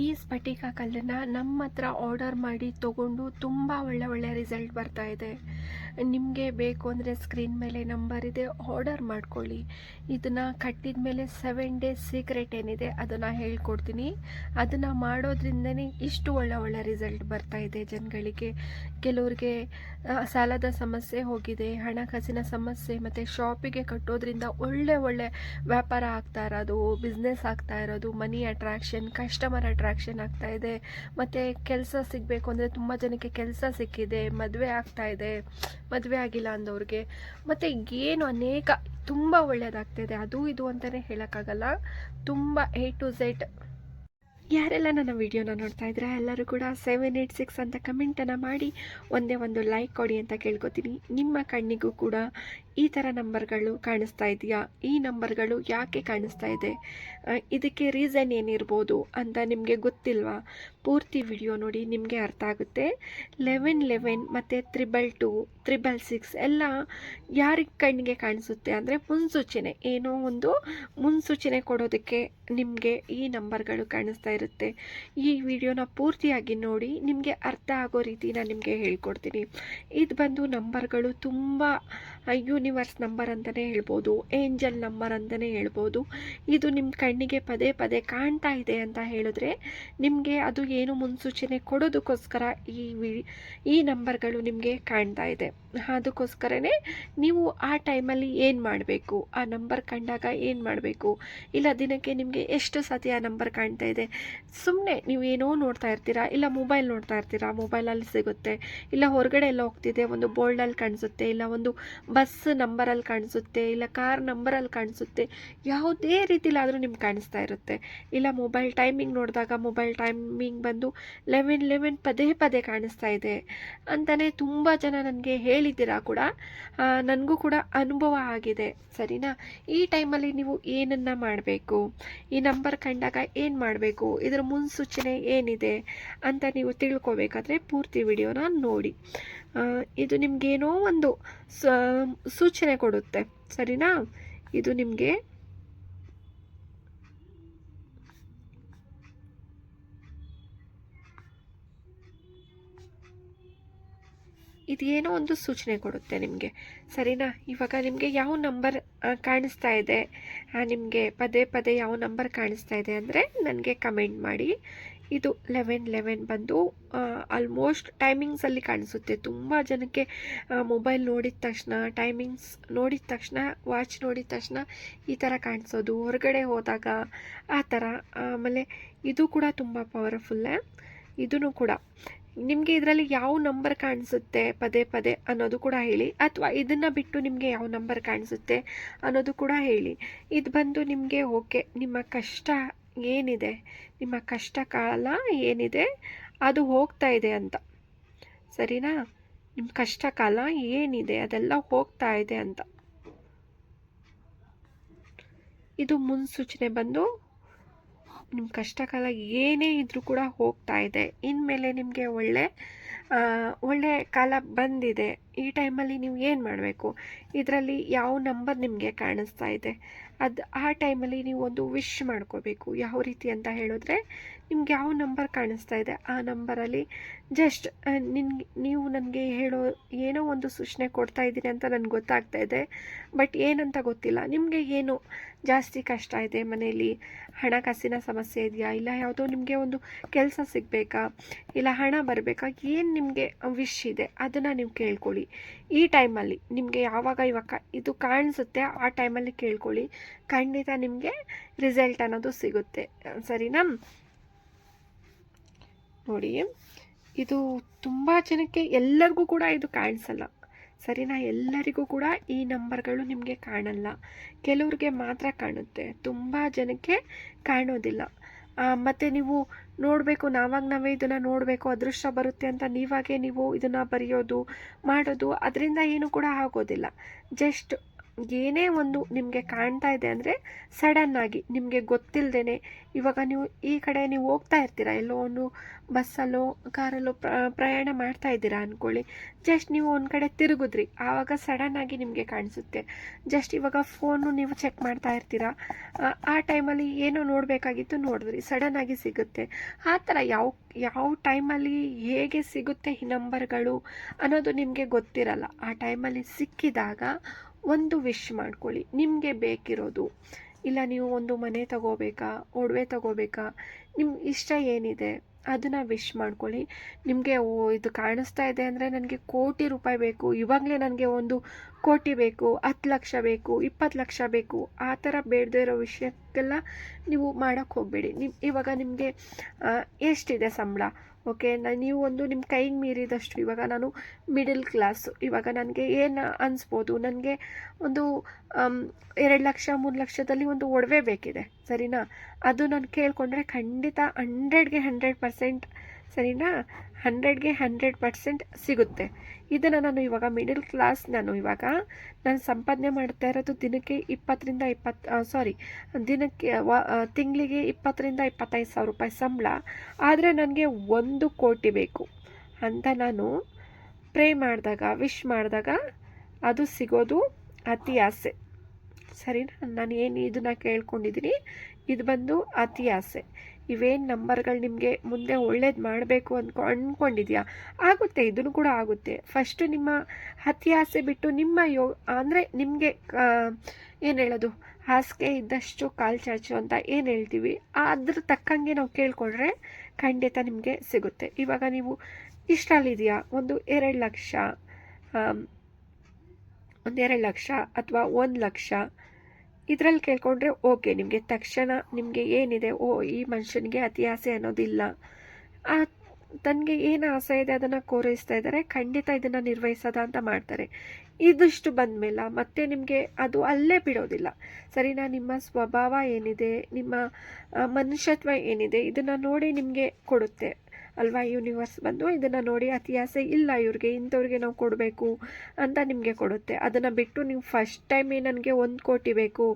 ಈ ಸ್ಫಟಿಕ ಕಲ್ಲನ್ನು ನಮ್ಮ ಹತ್ರ ಆರ್ಡರ್ ಮಾಡಿ ತೊಗೊಂಡು ತುಂಬ ಒಳ್ಳೆ ರಿಸಲ್ಟ್ ಬರ್ತಾ ಇದೆ. ನಿಮಗೆ ಬೇಕು ಅಂದರೆ ಸ್ಕ್ರೀನ್ ಮೇಲೆ ನಂಬರ್ ಇದೆ, ಆರ್ಡರ್ ಮಾಡ್ಕೊಳ್ಳಿ. ಇದನ್ನು ಕಟ್ಟಿದ ಮೇಲೆ 7 ಡೇಸ್ ಸೀಕ್ರೆಟ್ ಏನಿದೆ ಅದನ್ನು ಹೇಳ್ಕೊಡ್ತೀನಿ. ಅದನ್ನು ಮಾಡೋದ್ರಿಂದನೇ ಇಷ್ಟು ಒಳ್ಳೆ ರಿಸಲ್ಟ್ ಬರ್ತಾ ಇದೆ ಜನಗಳಿಗೆ. ಕೆಲವ್ರಿಗೆ ಸಾಲದ ಸಮಸ್ಯೆ ಹೋಗಿದೆ, ಹಣಕಾಸಿನ ಸಮಸ್ಯೆ, ಮತ್ತು ಶಾಪಿಗೆ ಕಟ್ಟೋದ್ರಿಂದ ಒಳ್ಳೆ ವ್ಯಾಪಾರ ಆಗ್ತಾ ಇರೋದು, ಬಿಸ್ನೆಸ್ ಆಗ್ತಾ ಇರೋದು, ಮನಿ ಅಟ್ರಾಕ್ಷನ್, ಕಸ್ಟಮರ್ ಅಟ್ರಾಕ್ಷನ್ ಆಗ್ತಾ ಇದೆ. ಮತ್ತು ಕೆಲಸ ಸಿಗಬೇಕು ಅಂದರೆ ತುಂಬ ಜನಕ್ಕೆ ಕೆಲಸ ಸಿಕ್ಕಿದೆ, ಮದುವೆ ಆಗ್ತಾ ಇದೆ, ಮದುವೆ ಆಗಿಲ್ಲ ಅಂದವ್ರಿಗೆ, ಮತ್ತು ಏನು ಅನೇಕ ತುಂಬ ಒಳ್ಳೆಯದಾಗ್ತಾಯಿದೆ. ಅದು ಇದು ಅಂತಲೇ ಹೇಳೋಕ್ಕಾಗಲ್ಲ. ತುಂಬ A to Z. ಯಾರೆಲ್ಲ ನನ್ನ ವಿಡಿಯೋನ ನೋಡ್ತಾ ಇದ್ರೆ ಎಲ್ಲರೂ ಕೂಡ 786 ಅಂತ ಕಮೆಂಟನ್ನು ಮಾಡಿ ಒಂದೇ ಒಂದು ಲೈಕ್ ಕೊಡಿ ಅಂತ ಕೇಳ್ಕೊತೀನಿ. ನಿಮ್ಮ ಕಣ್ಣಿಗೂ ಕೂಡ ಈ ಥರ ನಂಬರ್ಗಳು ಕಾಣಿಸ್ತಾ ಇದೆಯಾ? ಈ ನಂಬರ್ಗಳು ಯಾಕೆ ಕಾಣಿಸ್ತಾ ಇದೆ? ಇದಕ್ಕೆ ರೀಸನ್ ಏನಿರ್ಬೋದು ಅಂತ ನಿಮಗೆ ಗೊತ್ತಿಲ್ವಾ? ಪೂರ್ತಿ ವಿಡಿಯೋ ನೋಡಿ, ನಿಮಗೆ ಅರ್ಥ ಆಗುತ್ತೆ. 1111 ಮತ್ತು 222 666 ಎಲ್ಲ ಯಾರಿಗೆ ಕಣ್ಣಿಗೆ ಕಾಣಿಸುತ್ತೆ ಅಂದರೆ ಮುನ್ಸೂಚನೆ, ಏನೋ ಒಂದು ಮುನ್ಸೂಚನೆ ಕೊಡೋದಕ್ಕೆ ನಿಮಗೆ ಈ ನಂಬರ್ಗಳು ಕಾಣಿಸ್ತಾ ಇರುತ್ತೆ. ಈ ವಿಡಿಯೋನ ಪೂರ್ತಿಯಾಗಿ ನೋಡಿ, ನಿಮಗೆ ಅರ್ಥ ಆಗೋ ರೀತಿ ನಾನು ನಿಮಗೆ ಹೇಳ್ಕೊಡ್ತೀನಿ. ಇದು ಬಂದು ನಂಬರ್ಗಳು ತುಂಬ ಯೂನಿವರ್ಸ್ ನಂಬರ್ ಅಂತಲೇ ಹೇಳ್ಬೋದು, ಏಂಜಲ್ ನಂಬರ್ ಅಂತಲೇ ಹೇಳ್ಬೋದು. ಇದು ನಿಮ್ಮ ಕಣ್ಣಿಗೆ ಪದೇ ಕಾಣ್ತಾ ಇದೆ ಅಂತ ಹೇಳಿದ್ರೆ ನಿಮಗೆ ಅದು ಏನು ಮುನ್ಸೂಚನೆ ಕೊಡೋದಕ್ಕೋಸ್ಕರ ಈ ನಂಬರ್ಗಳು ನಿಮಗೆ ಕಾಣ್ತಾ ಇದೆ. ಅದಕ್ಕೋಸ್ಕರನೇ ನೀವು ಆ ಟೈಮಲ್ಲಿ ಏನು ಮಾಡಬೇಕು, ಆ ನಂಬರ್ ಕಂಡಾಗ ಏನು ಮಾಡಬೇಕು, ಇಲ್ಲ ದಿನಕ್ಕೆ ನಿಮಗೆ ಎಷ್ಟು ಸತಿ ಆ ನಂಬರ್ ಕಾಣ್ತಾ ಇದೆ. ಸುಮ್ಮನೆ ನೀವು ಏನೋ ನೋಡ್ತಾ ಇರ್ತೀರಾ, ಇಲ್ಲ ಮೊಬೈಲ್ ನೋಡ್ತಾ ಇರ್ತೀರಾ, ಮೊಬೈಲಲ್ಲಿ ಸಿಗುತ್ತೆ, ಇಲ್ಲ ಹೊರಗಡೆ ಎಲ್ಲ ಹೋಗ್ತಿದೆ ಒಂದು ಬೋರ್ಡಲ್ಲಿ ಕಾಣಿಸುತ್ತೆ, ಇಲ್ಲ ಒಂದು ಬಸ್ ನಂಬರಲ್ಲಿ ಕಾಣಿಸುತ್ತೆ, ಇಲ್ಲ ಕಾರ್ ನಂಬರಲ್ಲಿ ಕಾಣಿಸುತ್ತೆ, ಯಾವುದೇ ರೀತಿಲಾದರೂ ನಿಮ್ಗೆ ಕಾಣಿಸ್ತಾ ಇರುತ್ತೆ. ಇಲ್ಲ ಮೊಬೈಲ್ ಟೈಮಿಂಗ್ ನೋಡಿದಾಗ ಮೊಬೈಲ್ ಟೈಮಿಂಗ್ ಬಂದು 1111 ಪದೇ ಕಾಣಿಸ್ತಾ ಇದೆ ಅಂತಲೇ ತುಂಬ ಜನ ನನಗೆ ಹೇಳಿದ್ದೀರಾ ಕೂಡ. ನನಗೂ ಕೂಡ ಅನುಭವ ಆಗಿದೆ, ಸರಿನಾ? ಈ ಟೈಮಲ್ಲಿ ನೀವು ಏನನ್ನು ಮಾಡಬೇಕು, ಈ ನಂಬರ್ ಕಂಡಾಗ ಏನು ಮಾಡಬೇಕು, ಇದರ ಮುನ್ಸೂಚನೆ ಏನಿದೆ ಅಂತ ನೀವು ತಿಳ್ಕೊಬೇಕಾದ್ರೆ ಪೂರ್ತಿ ವಿಡಿಯೋನ ನೋಡಿ. ಇದು ನಿಮಗೇನೋ ಒಂದು ಸೂಚನೆ ಕೊಡುತ್ತೆ, ಸರಿನಾ? ಇದು ನಿಮಗೆ ಇದೇನೋ ಒಂದು ಸೂಚನೆ ಕೊಡುತ್ತೆ ನಿಮಗೆ, ಸರಿನಾ? ಇವಾಗ ನಿಮಗೆ ಯಾವ ನಂಬರ್ ಕಾಣಿಸ್ತಾ ಇದೆ, ನಿಮಗೆ ಪದೇ ಯಾವ ನಂಬರ್ ಕಾಣಿಸ್ತಾ ಇದೆ ಅಂದರೆ ನನಗೆ ಕಮೆಂಟ್ ಮಾಡಿ. ಇದು 1111 ಬಂದು ಆಲ್ಮೋಸ್ಟ್ ಟೈಮಿಂಗ್ಸಲ್ಲಿ ಕಾಣಿಸುತ್ತೆ. ತುಂಬ ಜನಕ್ಕೆ ಮೊಬೈಲ್ ನೋಡಿದ ತಕ್ಷಣ, ಟೈಮಿಂಗ್ಸ್ ನೋಡಿದ ತಕ್ಷಣ, ವಾಚ್ ನೋಡಿದ ತಕ್ಷಣ ಈ ಥರ ಕಾಣಿಸೋದು, ಹೊರಗಡೆ ಹೋದಾಗ ಆ ಥರ. ಆಮೇಲೆ ಇದು ಕೂಡ ತುಂಬ ಪವರ್ಫುಲ್ಲೇ. ಇದೂ ಕೂಡ ನಿಮಗೆ ಇದರಲ್ಲಿ ಯಾವ ನಂಬರ್ ಕಾಣಿಸುತ್ತೆ ಪದೇ ಅನ್ನೋದು ಕೂಡ ಹೇಳಿ, ಅಥವಾ ಇದನ್ನು ಬಿಟ್ಟು ನಿಮಗೆ ಯಾವ ನಂಬರ್ ಕಾಣಿಸುತ್ತೆ ಅನ್ನೋದು ಕೂಡ ಹೇಳಿ. ಇದು ಬಂದು ನಿಮಗೆ ಓಕೆ, ನಿಮ್ಮ ಕಷ್ಟ ಏನಿದೆ, ನಿಮ್ಮ ಕಷ್ಟ ಕಾಲ ಏನಿದೆ ಅದು ಹೋಗ್ತಾ ಇದೆ ಅಂತ, ಸರಿನಾ? ನಿಮ್ಮ ಕಷ್ಟ ಕಾಲ ಏನಿದೆ ಅದೆಲ್ಲ ಹೋಗ್ತಾ ಇದೆ ಅಂತ. ಇದು ಮುನ್ಸೂಚನೆ ಬಂದು ನಿಮ್ಮ ಕಷ್ಟಕಾಲ ಏನೇ ಇದ್ರೂ ಕೂಡ ಹೋಗ್ತಾ ಇದೆ. ಇನ್ಮೇಲೆ ನಿಮಗೆ ಒಳ್ಳೆ ಕಾಲ ಬಂದಿದೆ. ಈ ಟೈಮಲ್ಲಿ ನೀವು ಏನು ಮಾಡಬೇಕು, ಇದರಲ್ಲಿ ಯಾವ ನಂಬರ್ ನಿಮಗೆ ಕಾಣಿಸ್ತಾ ಇದೆ ಆ ಟೈಮಲ್ಲಿ ನೀವು ಒಂದು ವಿಶ್ ಮಾಡ್ಕೋಬೇಕು. ಯಾವ ರೀತಿ ಅಂತ ಹೇಳಿದ್ರೆ, ನಿಮ್ಗೆ ಯಾವ ನಂಬರ್ ಕಾಣಿಸ್ತಾ ಇದೆ ಆ ನಂಬರಲ್ಲಿ ಜಸ್ಟ್ ನೀವು ನನಗೆ ಏನೋ ಒಂದು ಸೂಚನೆ ಕೊಡ್ತಾ ಇದ್ದೀನಿ ಅಂತ ನನಗೆ ಗೊತ್ತಾಗ್ತಾ ಇದೆ, ಬಟ್ ಏನಂತ ಗೊತ್ತಿಲ್ಲ. ನಿಮಗೆ ಏನು ಜಾಸ್ತಿ ಕಷ್ಟ ಇದೆ, ಮನೆಯಲ್ಲಿ ಹಣಕಾಸಿನ ಸಮಸ್ಯೆ ಇದೆಯಾ, ಇಲ್ಲ ಯಾವುದೋ ನಿಮಗೆ ಒಂದು ಕೆಲಸ ಸಿಗಬೇಕಾ, ಇಲ್ಲ ಹಣ ಬರಬೇಕಾ, ಏನು ನಿಮಗೆ ವಿಶ್ ಇದೆ ಅದನ್ನು ನೀವು ಕೇಳ್ಕೊಳ್ಳಿ. ಈ ಟೈಮಲ್ಲಿ ನಿಮಗೆ ಇವಾಗ ಇದು ಕಾಣಿಸುತ್ತೆ ಆ ಟೈಮಲ್ಲಿ ಕೇಳ್ಕೊಳ್ಳಿ, ಖಂಡಿತ ನಿಮಗೆ ರಿಸಲ್ಟ್ ಅನ್ನೋದು ಸಿಗುತ್ತೆ, ಸರಿನಾ? ನೋಡಿ, ಇದು ತುಂಬ ಜನಕ್ಕೆ, ಎಲ್ಲರಿಗೂ ಕೂಡ ಇದು ಕಾಣಿಸಲ್ಲ, ಸರಿನಾ? ಎಲ್ಲರಿಗೂ ಕೂಡ ಈ ನಂಬರ್ಗಳು ನಿಮಗೆ ಕಾಣಲ್ಲ, ಕೆಲವ್ರಿಗೆ ಮಾತ್ರ ಕಾಣುತ್ತೆ, ತುಂಬ ಜನಕ್ಕೆ ಕಾಣೋದಿಲ್ಲ. ಮತ್ತು ನೀವು ನೋಡಬೇಕು, ನಾವೇ ಇದನ್ನು ನೋಡಬೇಕು, ಅದೃಷ್ಟ ಬರುತ್ತೆ ಅಂತ ನೀವು ಇದನ್ನು ಬರೆಯೋದು ಮಾಡೋದು, ಅದರಿಂದ ಏನು ಕೂಡ ಆಗೋದಿಲ್ಲ. ಜಸ್ಟ್ ಏನೇ ಒಂದು ನಿಮಗೆ ಕಾಣ್ತಾ ಇದೆ ಅಂದರೆ ಸಡನ್ನಾಗಿ ನಿಮಗೆ ಗೊತ್ತಿಲ್ಲದೇ, ಇವಾಗ ನೀವು ಈ ಕಡೆ ನೀವು ಹೋಗ್ತಾ ಇರ್ತೀರಾ, ಎಲ್ಲೋ ಒಂದು ಬಸ್ಸಲ್ಲೋ ಕಾರಲ್ಲೋ ಪ್ರಯಾಣ ಮಾಡ್ತಾ ಇದ್ದೀರಾ ಅಂದ್ಕೊಳ್ಳಿ. ಜಸ್ಟ್ ನೀವು ಒಂದು ಕಡೆ ತಿರುಗಿದ್ರಿ, ಆವಾಗ ಸಡನ್ನಾಗಿ ನಿಮಗೆ ಕಾಣಿಸುತ್ತೆ. ಜಸ್ಟ್ ಇವಾಗ ಫೋನು ನೀವು ಚೆಕ್ ಮಾಡ್ತಾ ಇರ್ತೀರಾ, ಆ ಟೈಮಲ್ಲಿ ಏನೋ ನೋಡಬೇಕಾಗಿತ್ತು ನೋಡಿದ್ರಿ, ಸಡನ್ನಾಗಿ ಸಿಗುತ್ತೆ. ಆ ಥರ ಯಾವ ಯಾವ ಟೈಮಲ್ಲಿ ಹೇಗೆ ಸಿಗುತ್ತೆ ಈ ನಂಬರ್ಗಳು ಅನ್ನೋದು ನಿಮಗೆ ಗೊತ್ತಿರಲ್ಲ. ಆ ಟೈಮಲ್ಲಿ ಸಿಕ್ಕಿದಾಗ ಒಂದು ವಿಶ್ ಮಾಡ್ಕೊಳ್ಳಿ, ನಿಮಗೆ ಬೇಕಿರೋದು. ಇಲ್ಲ ನೀವು ಒಂದು ಮನೆ ತಗೋಬೇಕಾ, ಒಡವೆ ತಗೋಬೇಕಾ, ನಿಮ್ಮ ಇಷ್ಟ ಏನಿದೆ ಅದನ್ನು ವಿಶ್ ಮಾಡ್ಕೊಳ್ಳಿ. ನಿಮಗೆ ಇದು ಕಾಣಿಸ್ತಾ ಇದೆ ಅಂದರೆ ನನಗೆ ಕೋಟಿ ರೂಪಾಯಿ ಬೇಕು, ಇವಾಗಲೇ ನನಗೆ 1 ಕೋಟಿ ಬೇಕು, 10 ಲಕ್ಷ ಬೇಕು, 20 ಲಕ್ಷ ಬೇಕು, ಆ ಥರ ಬೇಡದೇ ಇರೋ ವಿಷಯಕ್ಕೆಲ್ಲ ನೀವು ಮಾಡೋಕ್ಕೆ ಹೋಗಬೇಡಿ. ಇವಾಗ ನಿಮಗೆ ಎಷ್ಟಿದೆ ಸಂಬಳ, ಓಕೆ, ನೀವು ಒಂದು ನಿಮ್ಮ ಕೈಗೆ ಮೀರಿದಷ್ಟು, ಇವಾಗ ನಾನು ಮಿಡಲ್ ಕ್ಲಾಸು, ಇವಾಗ ನನಗೆ ಏನು ಅನಿಸ್ಬೋದು, ನನಗೆ ಒಂದು 2 ಲಕ್ಷ 3 ಲಕ್ಷದಲ್ಲಿ ಒಂದು ಒಡವೆ ಬೇಕಿದೆ, ಸರಿನಾ? ಅದು ನಾನು ಕೇಳಿಕೊಂಡ್ರೆ ಖಂಡಿತ 100ಗೆ 100%, ಸರಿನಾ, 100ಗೆ 100% ಸಿಗುತ್ತೆ. ಇದನ್ನು ನಾನು ಇವಾಗ ಮಿಡಲ್ ಕ್ಲಾಸ್, ನಾನು ಸಂಪಾದನೆ ಮಾಡ್ತಾ ಇರೋದು ದಿನಕ್ಕೆ 20 ದಿನಕ್ಕೆ ತಿಂಗಳಿಗೆ 20,000-25,000 ರೂಪಾಯಿ ಸಂಬಳ. ಆದರೆ ನನಗೆ 1 ಕೋಟಿ ಬೇಕು ಅಂತ ನಾನು ಪ್ರೇ ಮಾಡಿದಾಗ, ವಿಶ್ ಮಾಡಿದಾಗ ಅದು ಸಿಗೋದು ಅತಿ ಆಸೆ, ಸರಿನಾ? ನಾನು ಏನು ಇದನ್ನು ಕೇಳ್ಕೊಂಡಿದ್ದೀನಿ, ಇದು ಬಂದು ಅತಿ ಆಸೆ. ಇವೇನು ನಂಬರ್ಗಳು ನಿಮಗೆ ಮುಂದೆ ಒಳ್ಳೇದು ಮಾಡಬೇಕು ಅಂದ್ಕೊಂಡಿದ್ಯಾ, ಆಗುತ್ತೆ, ಇದನ್ನು ಕೂಡ ಆಗುತ್ತೆ. ಫಸ್ಟು ನಿಮ್ಮ ಅತಿ ಆಸೆ ಬಿಟ್ಟು ನಿಮ್ಮ ಅಂದರೆ ನಿಮಗೆ ಏನು ಹೇಳೋದು, ಹಾಸಿಗೆ ಇದ್ದಷ್ಟು ಕಾಲು ಚಾಚು ಅಂತ ಏನು ಹೇಳ್ತೀವಿ, ಅದ್ರ ತಕ್ಕಂಗೆ ನಾವು ಕೇಳಿಕೊಂಡ್ರೆ ಖಂಡಿತ ನಿಮಗೆ ಸಿಗುತ್ತೆ. ಇವಾಗ ನೀವು ಇಷ್ಟರಲ್ಲಿದೆಯಾ, ಒಂದು 2 ಲಕ್ಷ, ಒಂದು 2 ಲಕ್ಷ ಅಥವಾ 1 ಲಕ್ಷ ಇದರಲ್ಲಿ ಕೇಳ್ಕೊಂಡ್ರೆ ಓಕೆ, ನಿಮಗೆ ತಕ್ಷಣ ನಿಮಗೆ ಏನಿದೆ, ಓ ಈ ಮನುಷ್ಯನಿಗೆ ಅತಿ ಆಸೆ ಅನ್ನೋದಿಲ್ಲ, ತನಗೆ ಏನು ಆಸೆ ಇದೆ ಅದನ್ನು ಕೋರೈಸ್ತಾ ಇದ್ದಾರೆ, ಖಂಡಿತ ಇದನ್ನು ನಿರ್ವಹಿಸೋದ ಅಂತ ಮಾಡ್ತಾರೆ. ಇದಿಷ್ಟು ಬಂದಮೇಲೆ ಮತ್ತೆ ನಿಮಗೆ ಅದು ಅಲ್ಲೇ ಬಿಡೋದಿಲ್ಲ, ಸರಿನಾ? ನಿಮ್ಮ ಸ್ವಭಾವ ಏನಿದೆ, ನಿಮ್ಮ ಮನುಷ್ಯತ್ವ ಏನಿದೆ, ಇದನ್ನು ನೋಡಿ ನಿಮಗೆ ಕೊಡುತ್ತೆ ಅಲ್ವಾ? ಯೂನಿವರ್ಸ್ ಬಂದು ಇದನ್ನು ನೋಡಿ ಅತಿ ಆಸೆ ಇಲ್ಲ ಇವ್ರಿಗೆ, ಇಂಥವ್ರಿಗೆ ನಾವು ಕೊಡಬೇಕು ಅಂತ ನಿಮಗೆ ಕೊಡುತ್ತೆ. ಅದನ್ನು ಬಿಟ್ಟು ನೀವು ಫಸ್ಟ್ ಟೈಮೇ ನನಗೆ 1 ಕೋಟಿ ಬೇಕು,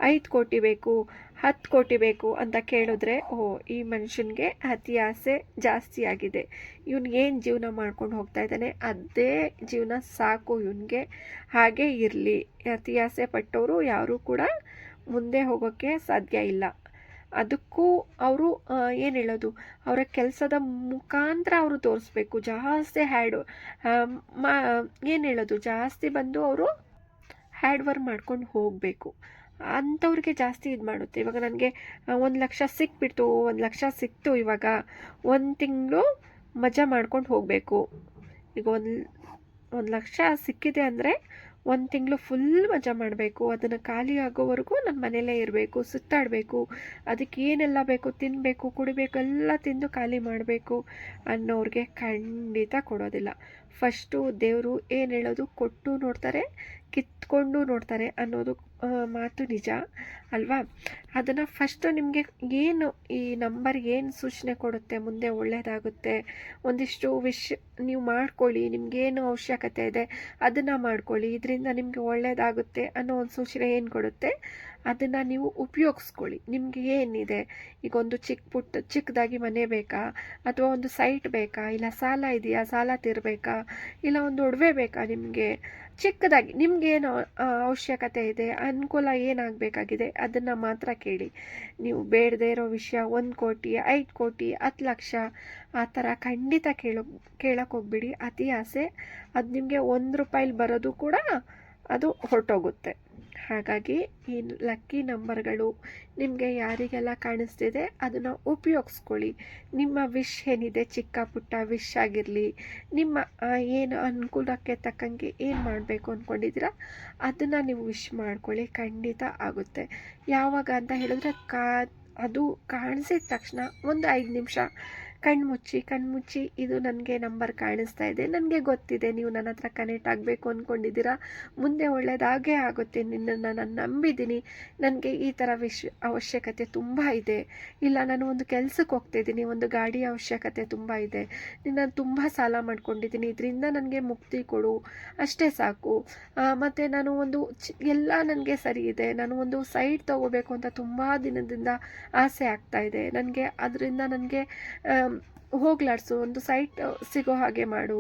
5 ಕೋಟಿ ಬೇಕು, 10 ಕೋಟಿ ಬೇಕು ಅಂತ ಕೇಳಿದ್ರೆ, ಓ ಈ ಮನುಷ್ಯನಿಗೆ ಅತಿ ಆಸೆ ಜಾಸ್ತಿ ಆಗಿದೆ, ಏನು ಜೀವನ ಮಾಡ್ಕೊಂಡು ಹೋಗ್ತಾ ಇದ್ದಾನೆ, ಅದೇ ಜೀವನ ಸಾಕು ಇವನಿಗೆ, ಹಾಗೇ ಇರಲಿ. ಅತಿ ಆಸೆ ಪಟ್ಟವರು ಯಾರೂ ಕೂಡ ಮುಂದೆ ಹೋಗೋಕ್ಕೆ ಸಾಧ್ಯ ಇಲ್ಲ. ಅದಕ್ಕೂ ಅವರು ಏನು ಹೇಳೋದು, ಅವರ ಕೆಲಸದ ಮುಖಾಂತರ ಅವರು ತೋರಿಸ್ಬೇಕು, ಜಾಸ್ತಿ ಏನು ಹೇಳೋದು, ಜಾಸ್ತಿ ಬಂದು ಅವರು ಹ್ಯಾಡ್ ವರ್ಕ್ ಮಾಡ್ಕೊಂಡು ಹೋಗಬೇಕು. ಅಂಥವ್ರಿಗೆ ಜಾಸ್ತಿ ಇದು ಮಾಡುತ್ತೆ. ಇವಾಗ ನನಗೆ 1 ಲಕ್ಷ ಸಿಕ್ಬಿಡ್ತು, 1 ಲಕ್ಷ ಸಿಕ್ತು, ಇವಾಗ 1 ತಿಂಗಳು ಮಜಾ ಮಾಡ್ಕೊಂಡು ಹೋಗಬೇಕು. ಈಗ 1 ಲಕ್ಷ ಸಿಕ್ಕಿದೆ ಅಂದರೆ 1 ತಿಂಗಳು ಫುಲ್ ಮಜಾ ಮಾಡಬೇಕು, ಅದನ್ನು ಖಾಲಿ ಆಗೋವರೆಗೂ ನನ್ನ ಮನೆಯಲ್ಲೇ ಇರಬೇಕು, ಸುತ್ತಾಡಬೇಕು, ಅದಕ್ಕೆ ಏನೆಲ್ಲ ಬೇಕು ತಿನ್ನಬೇಕು, ಕುಡಿಬೇಕು, ಎಲ್ಲ ತಿಂದು ಖಾಲಿ ಮಾಡಬೇಕು ಅನ್ನೋರಿಗೆ ಖಂಡಿತ ಕೊಡೋದಿಲ್ಲ. ಫಸ್ಟು ದೇವರು ಏನು ಹೇಳೋದು, ಕೊಟ್ಟು ನೋಡ್ತಾರೆ, ಕಿತ್ಕೊಂಡು ನೋಡ್ತಾರೆ ಅನ್ನೋದು ಮಾತು ನಿಜ ಅಲ್ವಾ? ಅದನ್ನು ಫಸ್ಟು ನಿಮಗೆ ಏನು ಈ ನಂಬರ್ ಏನು ಸೂಚನೆ ಕೊಡುತ್ತೆ, ಮುಂದೆ ಒಳ್ಳೆಯದಾಗುತ್ತೆ, ಒಂದಿಷ್ಟು ನೀವು ಮಾಡ್ಕೊಳ್ಳಿ, ನಿಮಗೇನು ಅವಶ್ಯಕತೆ ಇದೆ ಅದನ್ನು ಮಾಡ್ಕೊಳ್ಳಿ, ಇದರಿಂದ ನಿಮಗೆ ಒಳ್ಳೆಯದಾಗುತ್ತೆ ಅನ್ನೋ ಒಂದು ಸೂಚನೆ ಏನು ಕೊಡುತ್ತೆ ಅದನ್ನು ನೀವು ಉಪಯೋಗಿಸ್ಕೊಳ್ಳಿ. ನಿಮಗೆ ಏನಿದೆ, ಈಗ ಒಂದು ಚಿಕ್ಕದಾಗಿ ಮನೆ ಬೇಕಾ, ಅಥವಾ ಒಂದು ಸೈಟ್ ಬೇಕಾ, ಇಲ್ಲ ಸಾಲ ಇದೆಯಾ, ಸಾಲ ತೀರಬೇಕಾ, ಇಲ್ಲ ಒಂದು ಒಡವೆ ಬೇಕಾ, ನಿಮಗೆ ಚಿಕ್ಕದಾಗಿ ನಿಮಗೇನು ಅವಶ್ಯಕತೆ ಇದೆ, ಅನುಕೂಲ ಏನಾಗಬೇಕಾಗಿದೆ ಅದನ್ನು ಮಾತ್ರ ಕೇಳಿ. ನೀವು ಬೇಡದೇ ಇರೋ ವಿಷಯ 1 ಕೋಟಿ 5 ಕೋಟಿ 10 ಲಕ್ಷ ಆ ಥರ ಖಂಡಿತ ಕೇಳಕ್ಕೆ ಹೋಗ್ಬಿಡಿ. ಅತಿ ಆಸೆ ಅದು ನಿಮಗೆ 1 ರೂಪಾಯಿಲಿ ಬರೋದು ಕೂಡ ಅದು ಹೊರಟೋಗುತ್ತೆ. ಹಾಗಾಗಿ ಈ ಲಕ್ಕಿ ನಂಬರ್ಗಳು ನಿಮಗೆ ಯಾರಿಗೆಲ್ಲ ಕಾಣಿಸ್ತಿದೆ ಅದನ್ನು ಉಪಯೋಗಿಸ್ಕೊಳ್ಳಿ. ನಿಮ್ಮ ವಿಶ್ ಏನಿದೆ, ಚಿಕ್ಕ ಪುಟ್ಟ ವಿಶ್ ಆಗಿರಲಿ, ನಿಮ್ಮ ಏನು ಅನುಕೂಲಕ್ಕೆ ತಕ್ಕಂಗೆ ಏನು ಮಾಡಬೇಕು ಅಂದ್ಕೊಂಡಿದ್ದೀರಾ ಅದನ್ನು ನೀವು ವಿಶ್ ಮಾಡ್ಕೊಳ್ಳಿ, ಖಂಡಿತ ಆಗುತ್ತೆ. ಯಾವಾಗ ಅಂತ ಹೇಳಿದ್ರೆ ಅದು ಕಾಣಿಸಿದ ತಕ್ಷಣ ಒಂದು 5 ನಿಮಿಷ ಕಣ್ಮುಚ್ಚಿ ಇದು ನನಗೆ ನಂಬರ್ ಕಾಣಿಸ್ತಾ ಇದೆ, ನನಗೆ ಗೊತ್ತಿದೆ ನೀವು ನನ್ನ ಹತ್ರ ಕನೆಕ್ಟ್ ಆಗಬೇಕು ಅಂದ್ಕೊಂಡಿದ್ದೀರಾ, ಮುಂದೆ ಒಳ್ಳೆಯದಾಗೇ ಆಗುತ್ತೆ, ನಿನ್ನನ್ನು ನಾನು ನಂಬಿದ್ದೀನಿ, ನನಗೆ ಈ ಥರ ಅವಶ್ಯಕತೆ ತುಂಬ ಇದೆ, ಇಲ್ಲ ನಾನು ಒಂದು ಕೆಲಸಕ್ಕೆ ಹೋಗ್ತಾಯಿದ್ದೀನಿ, ಒಂದು ಗಾಡಿ ಅವಶ್ಯಕತೆ ತುಂಬ ಇದೆ, ನಾನು ತುಂಬ ಸಾಲ ಮಾಡ್ಕೊಂಡಿದ್ದೀನಿ, ಇದರಿಂದ ನನಗೆ ಮುಕ್ತಿ ಕೊಡು, ಅಷ್ಟೇ ಸಾಕು. ಮತ್ತು ನಾನು ಒಂದು ಎಲ್ಲ ನನಗೆ ಸರಿ ಇದೆ, ನಾನು ಒಂದು ಸೈಟ್ ತೊಗೋಬೇಕು ಅಂತ ತುಂಬ ದಿನದಿಂದ ಆಸೆ ಆಗ್ತಾ ಇದೆ ನನಗೆ, ಅದರಿಂದ ನನಗೆ ಹೋಗ್ಲಾಡ್ಸು, ಒಂದು ಸೈಟ್ ಸಿಗೋ ಹಾಗೆ ಮಾಡು,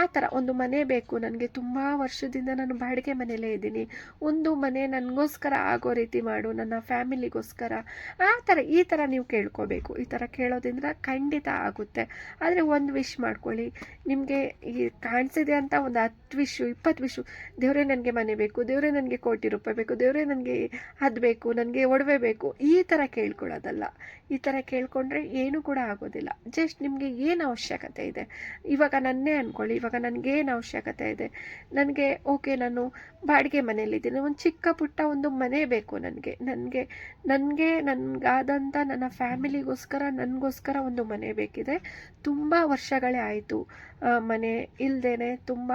ಆ ಥರ ಒಂದು ಮನೆ ಬೇಕು ನನಗೆ, ತುಂಬ ವರ್ಷದಿಂದ ನಾನು ಬಾಡಿಗೆ ಮನೆಯಲ್ಲೇ ಇದ್ದೀನಿ, ಒಂದು ಮನೆ ನನಗೋಸ್ಕರ ಆಗೋ ರೀತಿ ಮಾಡು, ನನ್ನ ಫ್ಯಾಮಿಲಿಗೋಸ್ಕರ, ಈ ಥರ ನೀವು ಕೇಳ್ಕೋಬೇಕು. ಈ ಥರ ಕೇಳೋದ್ರಿಂದ ಖಂಡಿತ ಆಗುತ್ತೆ. ಆದರೆ ಒಂದು ವಿಶ್ ಮಾಡ್ಕೊಳ್ಳಿ, ನಿಮಗೆ ಈ ಕಾಣಿಸಿದೆ ಅಂತ ಒಂದು 10 ವಿಶು 20 ವಿಶು, ದೇವರೇ ನನಗೆ ಮನೆ ಬೇಕು, ದೇವರೇ ನನಗೆ ಕೋಟಿ ರೂಪಾಯಿ ಬೇಕು, ದೇವರೇ ನನಗೆ ಅದು ಬೇಕು, ನನಗೆ ಒಡವೆ ಬೇಕು, ಈ ಥರ ಕೇಳ್ಕೊಳ್ಳೋದಲ್ಲ. ಈ ಥರ ಕೇಳ್ಕೊಂಡ್ರೆ ಏನೂ ಕೂಡ ಆಗೋದಿಲ್ಲ. ಜಸ್ಟ್ ನಿಮಗೆ ಏನು ಅವಶ್ಯಕತೆ ಇದೆ, ಇವಾಗ ನನ್ನೇ ಅಂದ್ಕೊಳ್ಳಿ, ಇವಾಗ ನನಗೇನು ಅವಶ್ಯಕತೆ ಇದೆ, ನನಗೆ ಓಕೆ ನಾನು ಬಾಡಿಗೆ ಮನೆಯಲ್ಲಿದ್ದೀನಿ, ಒಂದು ಚಿಕ್ಕ ಪುಟ್ಟ ಒಂದು ಮನೆ ಬೇಕು ನನಗಾದಂಥ ನನ್ನ ಫ್ಯಾಮಿಲಿಗೋಸ್ಕರ ನನಗೋಸ್ಕರ ಒಂದು ಮನೆ ಬೇಕಿದೆ. ತುಂಬ ವರ್ಷಗಳೇ ಆಯಿತು ಮನೆ ಇಲ್ಲದೇನೆ, ತುಂಬ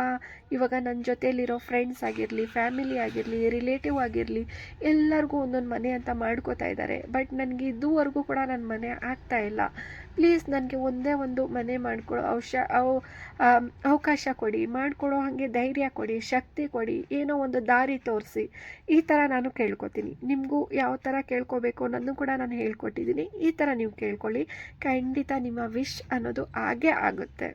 ಇವಾಗ ನನ್ನ ಜೊತೆಯಲ್ಲಿರೋ ಫ್ರೆಂಡ್ಸ್ ಆಗಿರಲಿ, ಫ್ಯಾಮಿಲಿ ಆಗಿರಲಿ, ರಿಲೇಟಿವ್ ಆಗಿರಲಿ, ಎಲ್ಲರಿಗೂ ಒಂದೊಂದು ಮನೆ ಅಂತ ಮಾಡ್ಕೋತಾ ಇದ್ದಾರೆ. ಬಟ್ ನನಗೆ ಇದುವರೆಗೂ ಕೂಡ ನನ್ನ ಮನೆ ಆಗ್ತಾ ಇಲ್ಲ. ಪ್ಲೀಸ್ ನನಗೆ ಒಂದೇ ಒಂದು ಮನೆ ಮಾಡಿಕೊಡೋ ಅವಕಾಶ ಕೊಡಿ, ಮಾಡಿಕೊಡೋ ಹಾಗೆ ಧೈರ್ಯ ಕೊಡಿ, ಶಕ್ತಿ ಕೊಡಿ, ಏನೋ ಒಂದು ದಾರಿ ತೋರಿಸಿ, ಈ ಥರ ನಾನು ಕೇಳ್ಕೊತೀನಿ. ನಿಮಗೂ ಯಾವ ಥರ ಕೇಳ್ಕೊಬೇಕು ಅನ್ನೋದನ್ನು ಕೂಡ ನಾನು ಹೇಳ್ಕೊಟ್ಟಿದ್ದೀನಿ. ಈ ಥರ ನೀವು ಕೇಳ್ಕೊಳ್ಳಿ, ಖಂಡಿತ ನಿಮ್ಮ ವಿಶ್ ಅನ್ನೋದು ಆಗೇ ಆಗುತ್ತೆ.